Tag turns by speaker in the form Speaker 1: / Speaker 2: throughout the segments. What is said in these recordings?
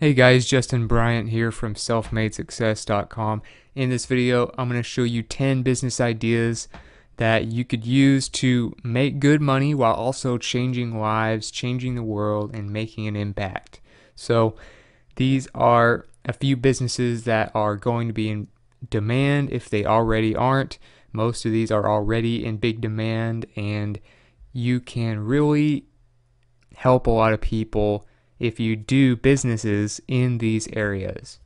Speaker 1: Hey guys, Justin Bryant here from selfmadesuccess.com. In this video, I'm going to show you 10 business ideas that you could use to make good money while also changing lives, changing the world, and making an impact. So these are a few businesses that are going to be in demand if they already aren't. Most of these are already in big demand, and you can really help a lot of people if you do businesses in these areas.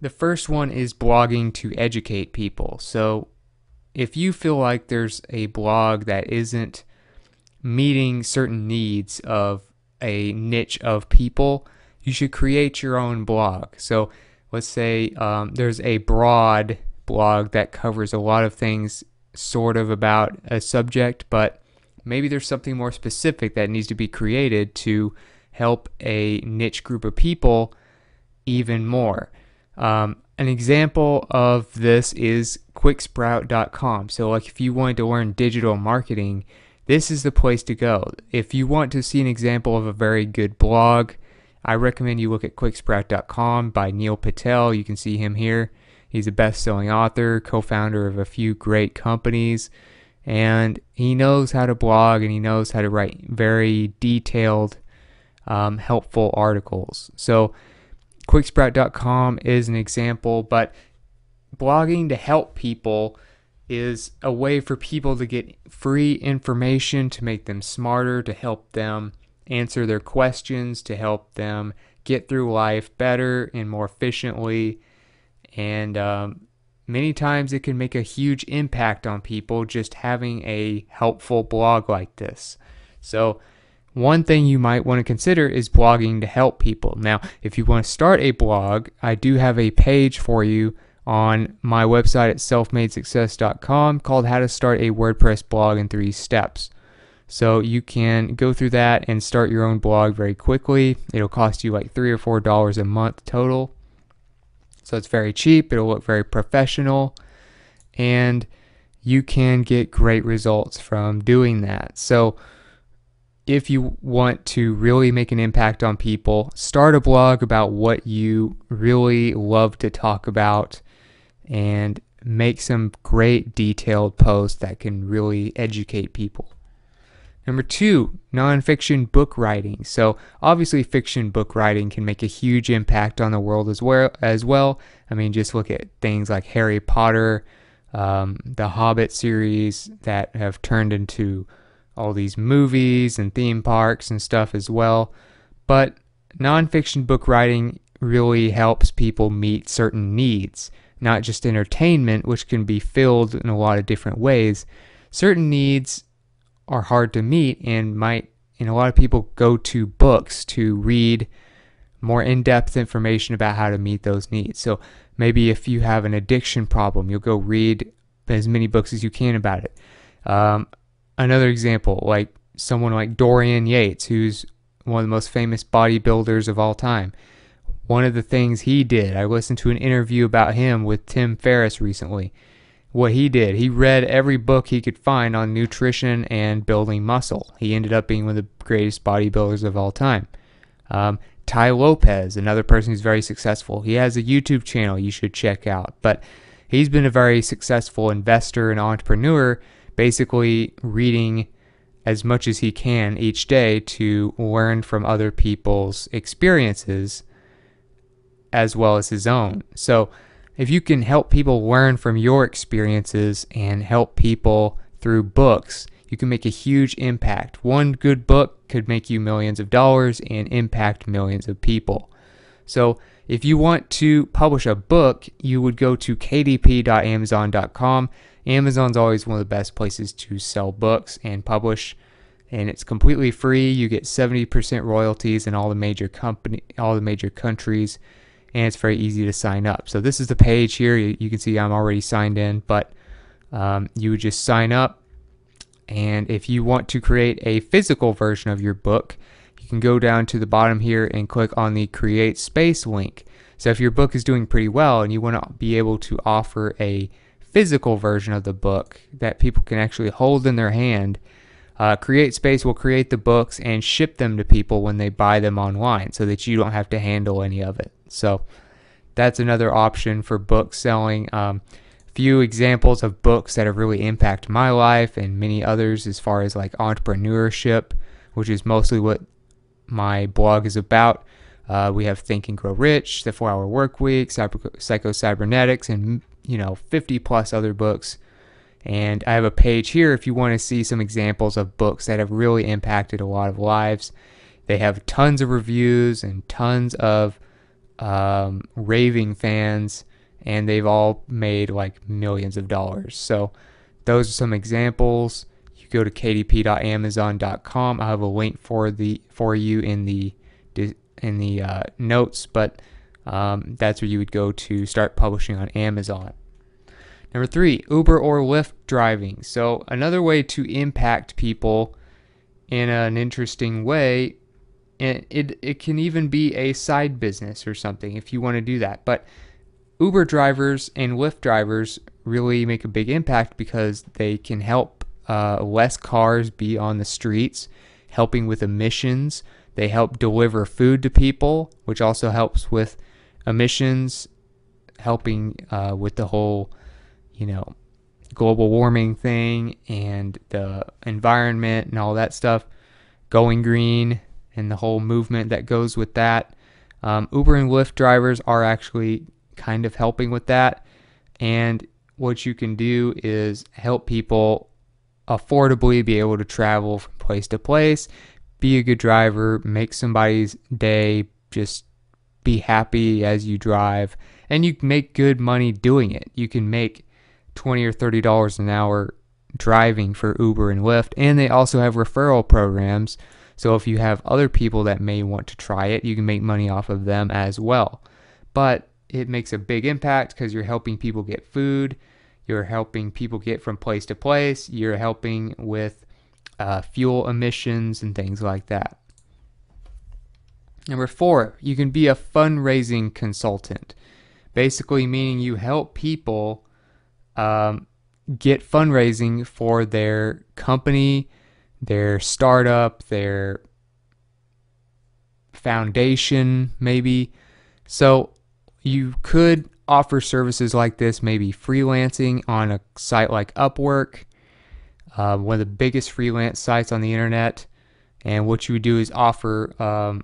Speaker 1: The first one is blogging to educate people. So if you feel like there's a blog that isn't meeting certain needs of a niche of people, you should create your own blog. So let's say there's a broad blog that covers a lot of things sort of about a subject, but maybe there's something more specific that needs to be created to help a niche group of people even more. An example of this is quicksprout.com. So like if you wanted to learn digital marketing, this is the place to go. If you want to see an example of a very good blog, I recommend you look at quicksprout.com by Neil Patel. You can see him here. He's a best-selling author, co-founder of a few great companies, and he knows how to blog and he knows how to write very detailed helpful articles. So quicksprout.com is an example, but blogging to help people is a way for people to get free information to make them smarter, to help them answer their questions, to help them get through life better and more efficiently. And many times it can make a huge impact on people just having a helpful blog like this. So one thing you might want to consider is blogging to help people. Now, if you want to start a blog, I do have a page for you on my website at selfmadesuccess.com called How to Start a WordPress Blog in 3 Steps. So you can go through that and start your own blog very quickly. It'll cost you like $3 or $4 a month total. So it's very cheap. It'll look very professional, and you can get great results from doing that. So if you want to really make an impact on people, start a blog about what you really love to talk about and make some great detailed posts that can really educate people. Number 2, nonfiction book writing. So obviously fiction book writing can make a huge impact on the world as well. I mean, just look at things like Harry Potter, the Hobbit series that have turned into all these movies and theme parks and stuff as well. But nonfiction book writing really helps people meet certain needs, not just entertainment, which can be filled in a lot of different ways. Certain needs are hard to meet and a lot of people go to books to read more in-depth information about how to meet those needs. So maybe if you have an addiction problem, you'll go read as many books as you can about it. Another example, like someone like Dorian Yates, who's one of the most famous bodybuilders of all time. One of the things he did, I listened to an interview about him with Tim Ferriss recently. What he did, he read every book he could find on nutrition and building muscle. He ended up being one of the greatest bodybuilders of all time. Tai Lopez, another person who's very successful. He has a YouTube channel you should check out. But he's been a very successful investor and entrepreneur, basically reading as much as he can each day to learn from other people's experiences as well as his own. So if you can help people learn from your experiences and help people through books, you can make a huge impact. One good book could make you millions of dollars and impact millions of people. So if you want to publish a book, you would go to kdp.amazon.com. Amazon's always one of the best places to sell books and publish, and it's completely free. You get 70% royalties in all the major countries, and it's very easy to sign up. So this is the page here. You can see I'm already signed in, but you would just sign up, and if you want to create a physical version of your book, you can go down to the bottom here and click on the Create Space link. So if your book is doing pretty well and you want to be able to offer a physical version of the book that people can actually hold in their hand, CreateSpace will create the books and ship them to people when they buy them online so that you don't have to handle any of it. So that's another option for book selling. Few examples of books that have really impacted my life and many others as far as like entrepreneurship, which is mostly what my blog is about. We have Think and Grow Rich, The 4-Hour Workweek, Psycho-Cybernetics, and 50 plus other books. And I have a page here if you want to see some examples of books that have really impacted a lot of lives. They have tons of reviews and tons of raving fans, and they've all made like millions of dollars. So those are some examples. You go to kdp.amazon.com. I have a link for you in the notes, but that's where you would go to start publishing on Amazon. Number 3, Uber or Lyft driving. So another way to impact people in an interesting way, and it can even be a side business or something if you want to do that. But Uber drivers and Lyft drivers really make a big impact because they can help less cars be on the streets, helping with emissions. They help deliver food to people, which also helps with emissions, helping with the whole global warming thing and the environment and all that stuff, going green and the whole movement that goes with that. Uber and Lyft drivers are actually kind of helping with that. And what you can do is help people affordably be able to travel from place to place, be a good driver, make somebody's day, just be happy as you drive, and you can make good money doing it. You can make $20 or $30 an hour driving for Uber and Lyft, and they also have referral programs. So if you have other people that may want to try it, you can make money off of them as well. But it makes a big impact because you're helping people get food, you're helping people get from place to place, you're helping with fuel emissions and things like that. Number 4, you can be a fundraising consultant. Basically meaning you help people get fundraising for their company, their startup, their foundation, maybe. So you could offer services like this, maybe freelancing on a site like Upwork, one of the biggest freelance sites on the internet. And what you would do is offer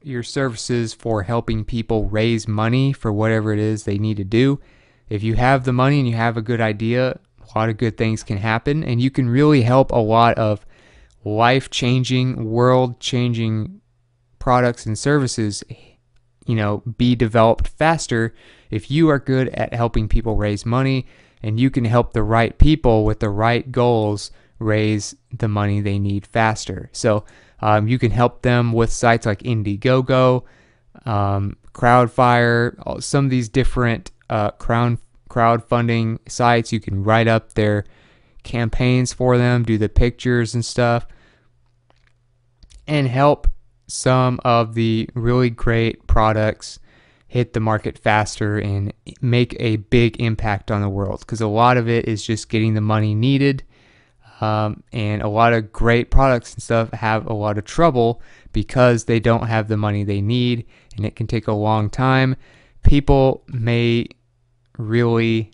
Speaker 1: your services for helping people raise money for whatever it is they need to do. If you have the money and you have a good idea, a lot of good things can happen, and you can really help a lot of life-changing, world-changing products and services, be developed faster if you are good at helping people raise money, and you can help the right people with the right goals raise the money they need faster. So you can help them with sites like Indiegogo, Crowdfire, some of these different crowdfunding sites. You can write up their campaigns for them, do the pictures and stuff, and help some of the really great products hit the market faster and make a big impact on the world, because a lot of it is just getting the money needed. And a lot of great products and stuff have a lot of trouble because they don't have the money they need, and it can take a long time. People may really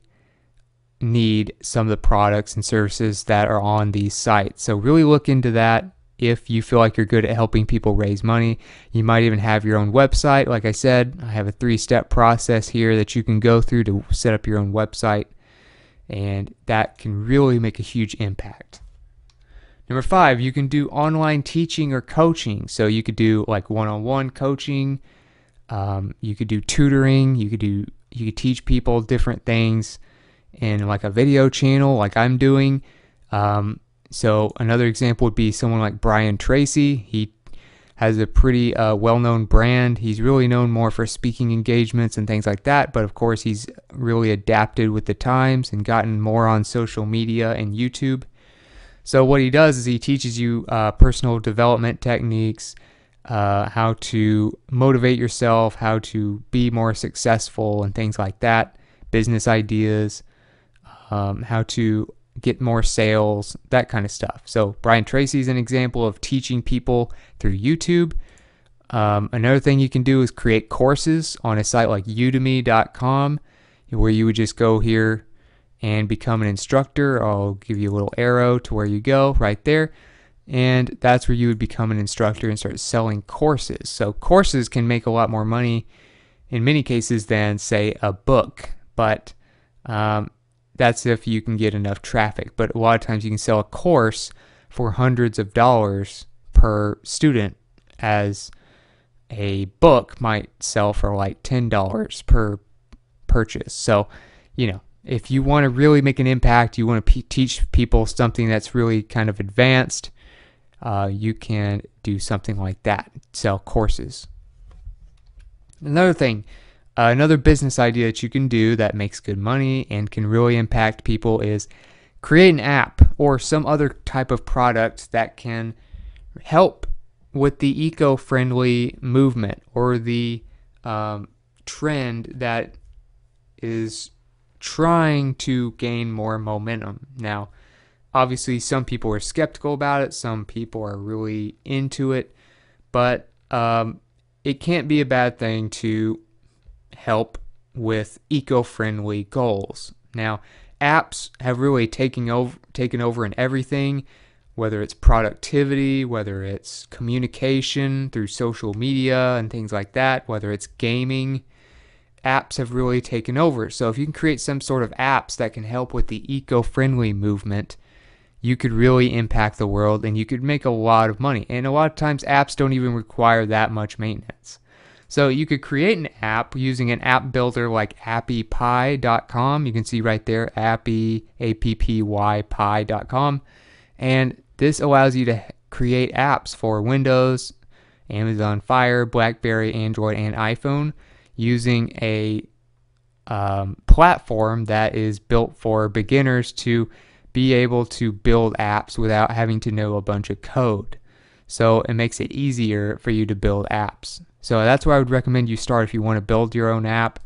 Speaker 1: need some of the products and services that are on these sites. So really look into that. If you feel like you're good at helping people raise money, you might even have your own website. Like I said, I have a 3-step process here that you can go through to set up your own website, and that can really make a huge impact. Number 5, you can do online teaching or coaching. So you could do like one-on-one coaching. You could do tutoring. You could teach people different things in like a video channel like I'm doing. So another example would be someone like Brian Tracy. He has a pretty well-known brand. He's really known more for speaking engagements and things like that, but of course he's really adapted with the times and gotten more on social media and YouTube. So what he does is he teaches you personal development techniques, how to motivate yourself, how to be more successful and things like that, business ideas, how to get more sales, that kind of stuff. So Brian Tracy is an example of teaching people through YouTube. Another thing you can do is create courses on a site like udemy.com, where you would just go here and become an instructor. I'll give you a little arrow to where you go right there. And that's where you would become an instructor and start selling courses. So courses can make a lot more money in many cases than, say, a book. But that's if you can get enough traffic. But a lot of times you can sell a course for hundreds of dollars per student, as a book might sell for like $10 per purchase. So, if you want to really make an impact, you want to teach people something that's really kind of advanced, you can do something like that, sell courses. Another thing, another business idea that you can do that makes good money and can really impact people is create an app or some other type of product that can help with the eco-friendly movement or the trend that is trying to gain more momentum. Now, obviously, some people are skeptical about it. Some people are really into it. But it can't be a bad thing to help with eco-friendly goals. Now, apps have really taken over in everything, whether it's productivity, whether it's communication through social media and things like that, whether it's gaming. Apps have really taken over. So if you can create some sort of apps that can help with the eco-friendly movement, you could really impact the world and you could make a lot of money. And a lot of times apps don't even require that much maintenance. So you could create an app using an app builder like appypie.com. You can see right there, appypie.com. And this allows you to create apps for Windows, Amazon Fire, BlackBerry, Android, and iPhone using a platform that is built for beginners to be able to build apps without having to know a bunch of code. So it makes it easier for you to build apps. So that's where I would recommend you start if you want to build your own app.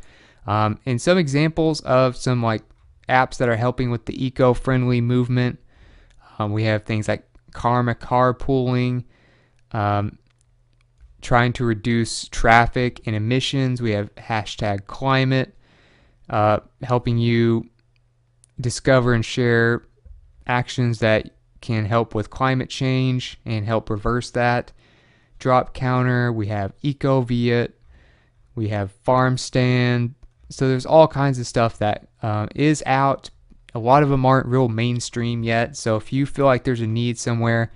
Speaker 1: And some examples of some like apps that are helping with the eco-friendly movement. We have things like Karma carpooling, trying to reduce traffic and emissions. We have #climate, helping you discover and share actions that can help with climate change and help reverse that. Drop Counter, we have EcoViet, we have FarmStand. So there's all kinds of stuff that is out. A lot of them aren't real mainstream yet. So if you feel like there's a need somewhere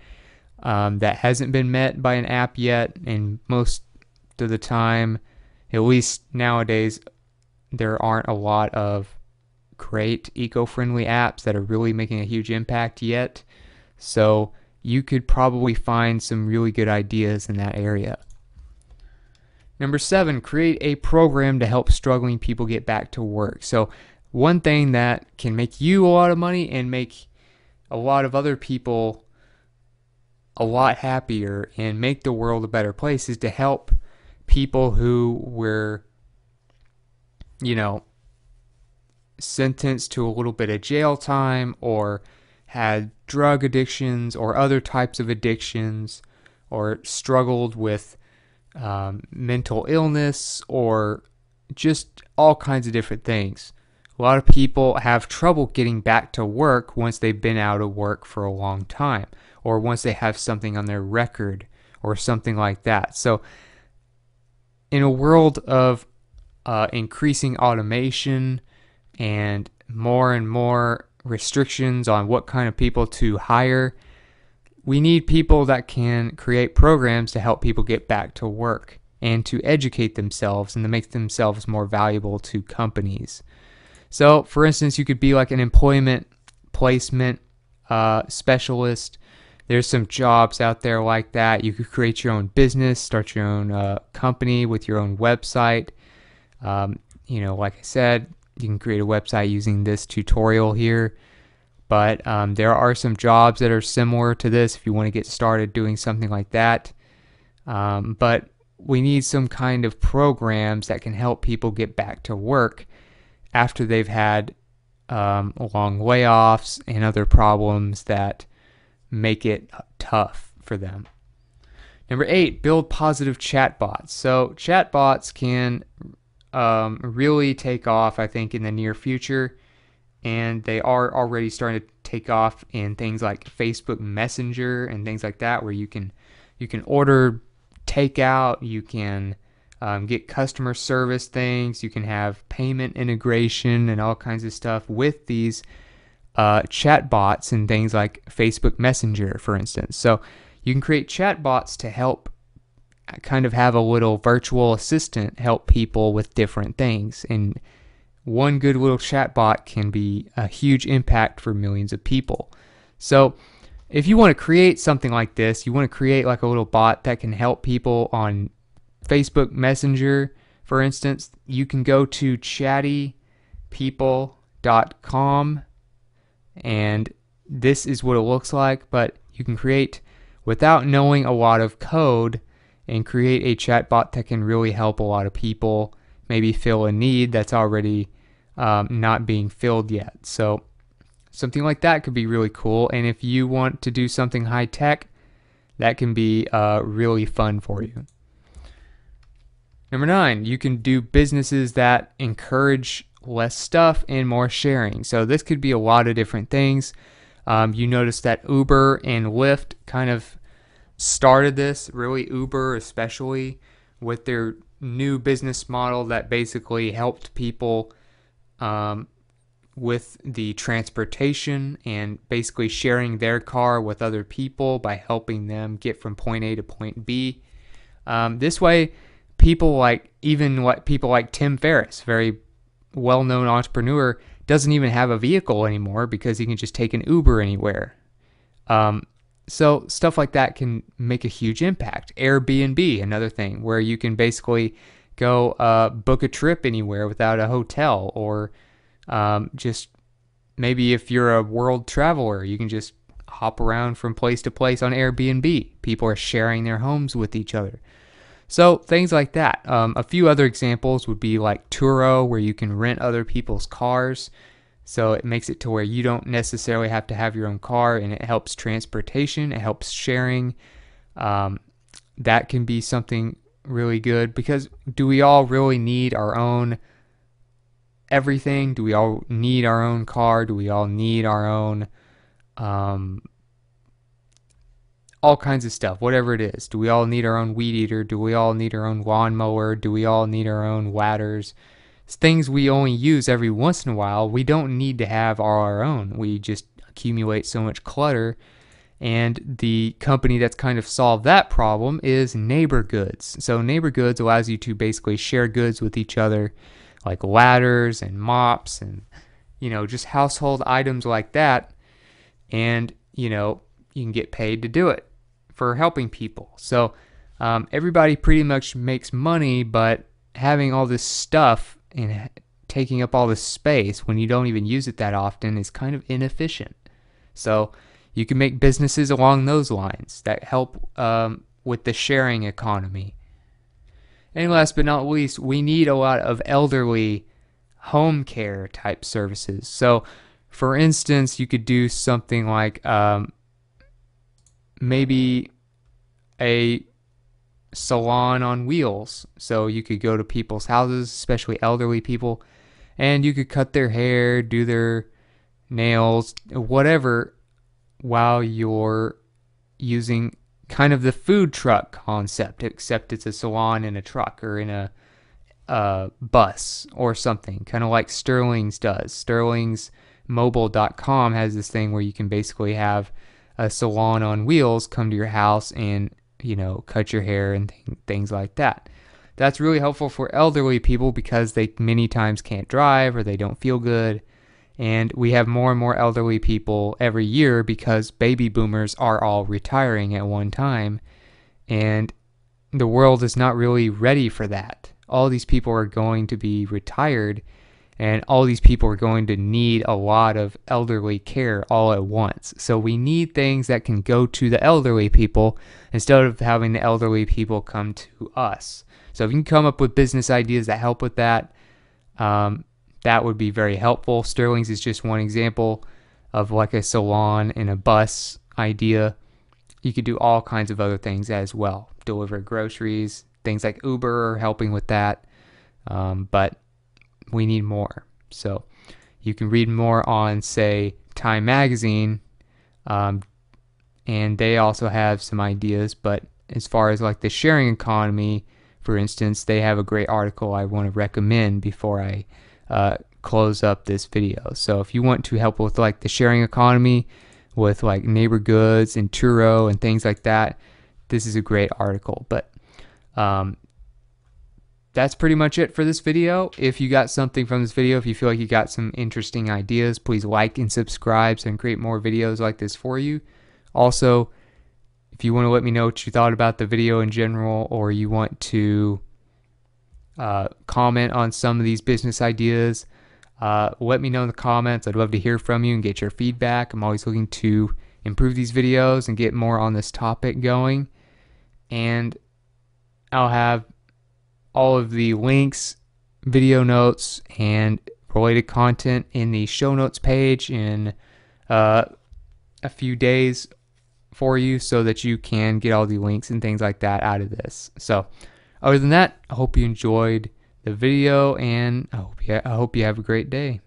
Speaker 1: that hasn't been met by an app yet, and most of the time, at least nowadays, there aren't a lot of great eco-friendly apps that are really making a huge impact yet. So you could probably find some really good ideas in that area. Number 7, create a program to help struggling people get back to work. So one thing that can make you a lot of money and make a lot of other people a lot happier and make the world a better place is to help people who were, sentenced to a little bit of jail time or had drug addictions or other types of addictions or struggled with mental illness or just all kinds of different things. A lot of people have trouble getting back to work once they've been out of work for a long time or once they have something on their record or something like that. So in a world of increasing automation and more restrictions on what kind of people to hire, we need people that can create programs to help people get back to work and to educate themselves and to make themselves more valuable to companies. So, for instance, you could be like an employment placement specialist. There's some jobs out there like that. You could create your own business, start your own company with your own website. Like I said, you can create a website using this tutorial here. But there are some jobs that are similar to this if you want to get started doing something like that. But we need some kind of programs that can help people get back to work after they've had long layoffs and other problems that make it tough for them. Number 8, build positive chatbots. So chatbots can really take off, I think, in the near future, and they are already starting to take off in things like Facebook Messenger and things like that, where you can order takeout, you can get customer service things, you can have payment integration and all kinds of stuff with these chatbots and things like Facebook Messenger, for instance. So you can create chatbots to help kind of have a little virtual assistant help people with different things. And one good little chatbot can be a huge impact for millions of people. So if you want to create something like this, you want to create like a little bot that can help people on Facebook Messenger, for instance, you can go to chattypeople.com, and this is what it looks like, but you can create, without knowing a lot of code, and create a chatbot that can really help a lot of people, maybe fill a need that's already not being filled yet. So something like that could be really cool, and if you want to do something high tech, that can be really fun for you. Number 9, you can do businesses that encourage less stuff and more sharing. So this could be a lot of different things. You notice that Uber and Lyft kind of started this, really Uber especially, with their new business model that basically helped people with the transportation and basically sharing their car with other people by helping them get from point A to point B. This way, people like Tim Ferriss, very well-known entrepreneur, doesn't even have a vehicle anymore because he can just take an Uber anywhere. So stuff like that can make a huge impact. Airbnb, another thing where you can basically go book a trip anywhere without a hotel, or just maybe if you're a world traveler, you can just hop around from place to place on Airbnb. People are sharing their homes with each other. So things like that. A few other examples would be like Turo, where you can rent other people's cars. So it makes it to where you don't necessarily have to have your own car, and it helps transportation, it helps sharing. That can be something really good, because do we all really need our own everything? Do we all need our own car? Do we all need our own all kinds of stuff, whatever it is? Do we all need our own weed eater? Do we all need our own lawnmower? Do we all need our own ladders? It's things we only use every once in a while. We don't need to have all our own. We just accumulate so much clutter. And the company that's kind of solved that problem is Neighbor Goods. So Neighbor Goods allows you to basically share goods with each other, like ladders and mops and, just household items like that. And, you can get paid to do it for helping people. So everybody pretty much makes money, but having all this stuff and taking up all this space when you don't even use it that often is kind of inefficient. So you can make businesses along those lines that help with the sharing economy. And last but not least, we need a lot of elderly home care type services. So for instance, you could do something like maybe a salon on wheels. So you could go to people's houses, especially elderly people, and you could cut their hair, do their nails, whatever, while you're using kind of the food truck concept, except it's a salon in a truck or in a bus or something, kind of like Sterling's does. Sterlingsmobile.com has this thing where you can basically have a salon on wheels come to your house and, cut your hair and things like that. That's really helpful for elderly people because they many times can't drive or they don't feel good. And we have more and more elderly people every year because baby boomers are all retiring at one time. And the world is not really ready for that. All these people are going to be retired, and all these people are going to need a lot of elderly care all at once. So we need things that can go to the elderly people instead of having the elderly people come to us. So if you can come up with business ideas that help with that, that that would be very helpful. Sterling's is just one example of like a salon and a bus idea. You could do all kinds of other things as well. Deliver groceries, things like Uber are helping with that. But we need more. So you can read more on, say, Time Magazine, and they also have some ideas. But as far as like the sharing economy, for instance, they have a great article I want to recommend before I close up this video. So if you want to help with like the sharing economy with like Neighbor Goods and Turo and things like that, this is a great article. But that's pretty much it for this video. If you got something from this video, if you feel like you got some interesting ideas, please like and subscribe so I can create more videos like this for you. Also, if you want to let me know what you thought about the video in general, or you want to comment on some of these business ideas, let me know in the comments. I'd love to hear from you and get your feedback. I'm always looking to improve these videos and get more on this topic going. And I'll have all of the links, video notes, and related content in the show notes page in a few days for you, so that you can get all the links and things like that out of this. So other than that, I hope you enjoyed the video, and I hope you have a great day.